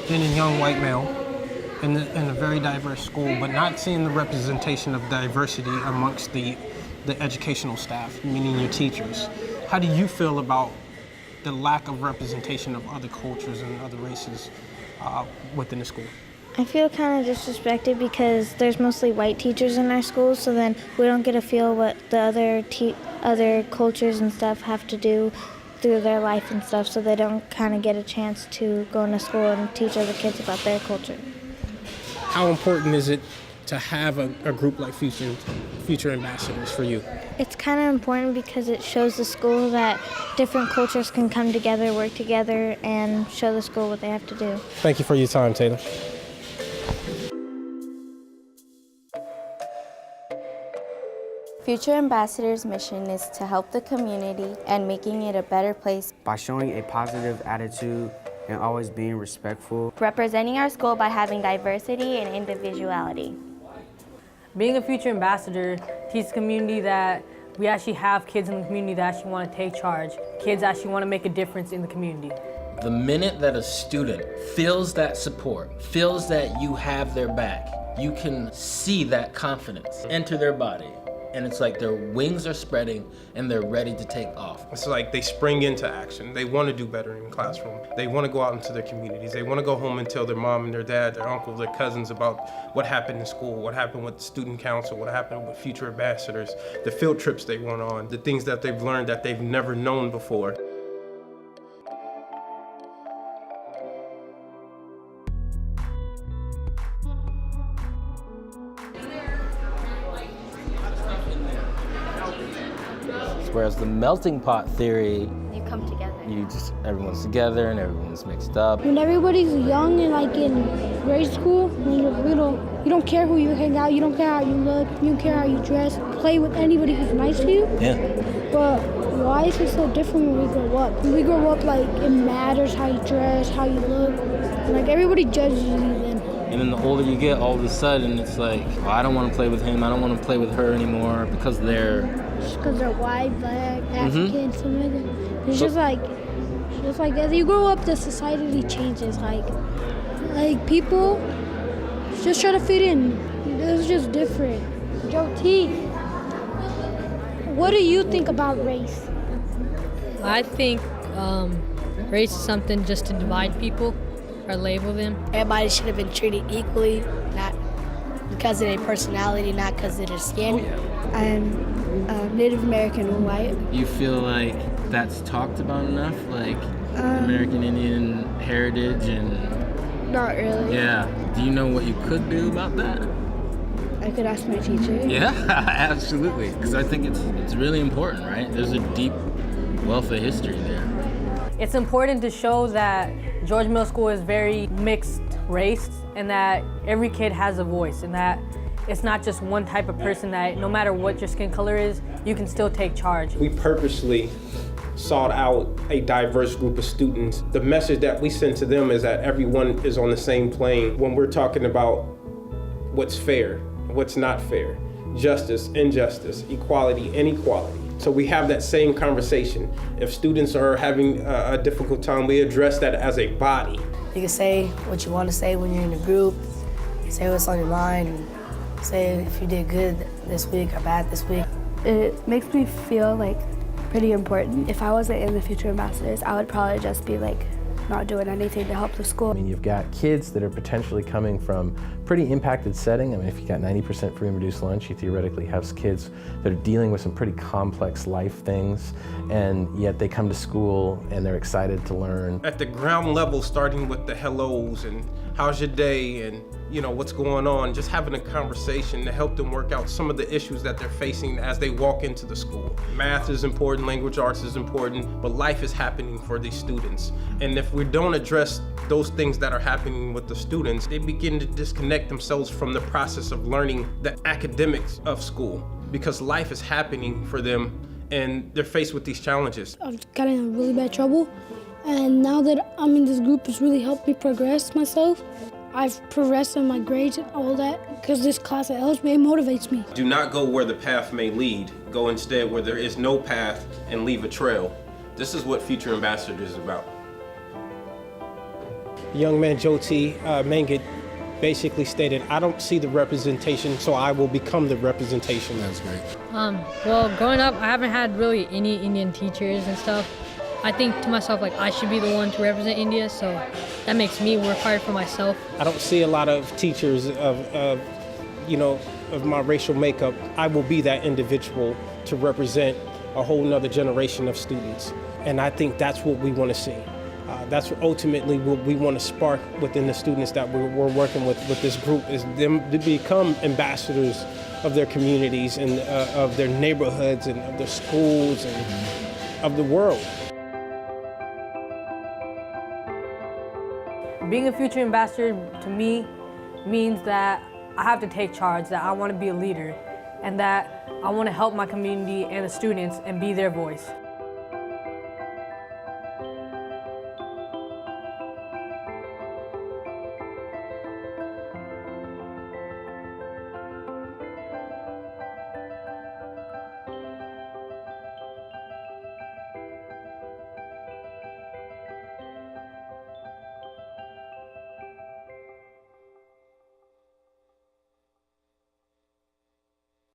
being a young white male in a very diverse school, but not seeing the representation of diversity amongst the educational staff, meaning your teachers. How do you feel about the lack of representation of other cultures and other races within the school? I feel kind of disrespected because there's mostly white teachers in our school, so then we don't get to feel what the other cultures and stuff have to do through their life and stuff, so they don't kind of get a chance to go into school and teach other kids about their culture. How important is it to have a group like Future Ambassadors for you? It's kind of important because it shows the school that different cultures can come together, work together, and show the school what they have to do. Thank you for your time, Taylor. Future Ambassadors' mission is to help the community and making it a better place by showing a positive attitude and always being respectful. Representing our school by having diversity and individuality. Being a Future Ambassador teaches the community that we actually have kids in the community that actually want to take charge. Kids actually want to make a difference in the community. The minute that a student feels that support, feels that you have their back, you can see that confidence enter their body. And it's like their wings are spreading and they're ready to take off. It's like they spring into action. They want to do better in the classroom. They want to go out into their communities. They want to go home and tell their mom and their dad, their uncle, their cousins about what happened in school, what happened with student council, what happened with Future Ambassadors, the field trips they went on, the things that they've learned that they've never known before. Whereas the melting pot theory, you come together. Everyone's together and everyone's mixed up. When everybody's young and like in grade school, when you're little, you don't care who you hang out, you don't care how you look, you don't care how you dress, play with anybody who's nice to you. Yeah. But why is it so different when we grow up? When we grow up, like, it matters how you dress, how you look. Like, everybody judges you then. And then the older you get, all of a sudden, it's like, well, I don't want to play with him, I don't want to play with her anymore because they're white, black, African, something like that. It's just like as you grow up, the society changes. Like people just try to fit in. It's just different. Joe T, what do you think about race? I think race is something just to divide people or label them. Everybody should have been treated equally, not because of their personality, not because of their skin. I'm Native American and white. You feel like that's talked about enough, like American Indian heritage and... Not really. Yeah. Do you know what you could do about that? I could ask my teacher. Yeah, absolutely. Because I think it's really important, right? There's a deep wealth of history there. It's important to show that George Middle School is very mixed race and that every kid has a voice and that it's not just one type of person, that no matter what your skin color is, you can still take charge. We purposely sought out a diverse group of students. The message that we send to them is that everyone is on the same plane when we're talking about what's fair, what's not fair, justice, injustice, equality, inequality. So we have that same conversation. If students are having a difficult time, we address that as a body. You can say what you want to say when you're in a group, say what's on your mind, and say if you did good this week or bad this week. It makes me feel like pretty important. If I wasn't in the Future Ambassadors, I would probably just be like not doing anything to help the school. I mean, you've got kids that are potentially coming from pretty impacted setting. I mean, if you got 90% free and reduced lunch, you theoretically have kids that are dealing with some pretty complex life things, and yet they come to school and they're excited to learn. At the ground level, starting with the hellos and how's your day and what's going on, just having a conversation to help them work out some of the issues that they're facing as they walk into the school. Math is important, language arts is important, but life is happening for these students. And if we don't address those things that are happening with the students, they begin to disconnect themselves from the process of learning the academics of school, because life is happening for them and they're faced with these challenges. I was getting in really bad trouble, and now that I'm in this group, it's really helped me progress myself. I've progressed in my grades and all that because this class, it helps me, it motivates me. Do not go where the path may lead. Go instead where there is no path and leave a trail. This is what Future Ambassadors is about. young man Jyoti Mangit basically stated, I don't see the representation, so I will become the representation. That's great. Well, growing up, I haven't had really any Indian teachers and stuff. I think to myself, like, I should be the one to represent India, so that makes me work hard for myself. I don't see a lot of teachers of my racial makeup. I will be that individual to represent a whole nother generation of students. And I think that's what we want to see. That's ultimately what we want to spark within the students that we're working with this group, is them to become ambassadors of their communities and of their neighborhoods and of their schools and of the world. Being a future ambassador to me means that I have to take charge, that I want to be a leader, and that I want to help my community and the students and be their voice.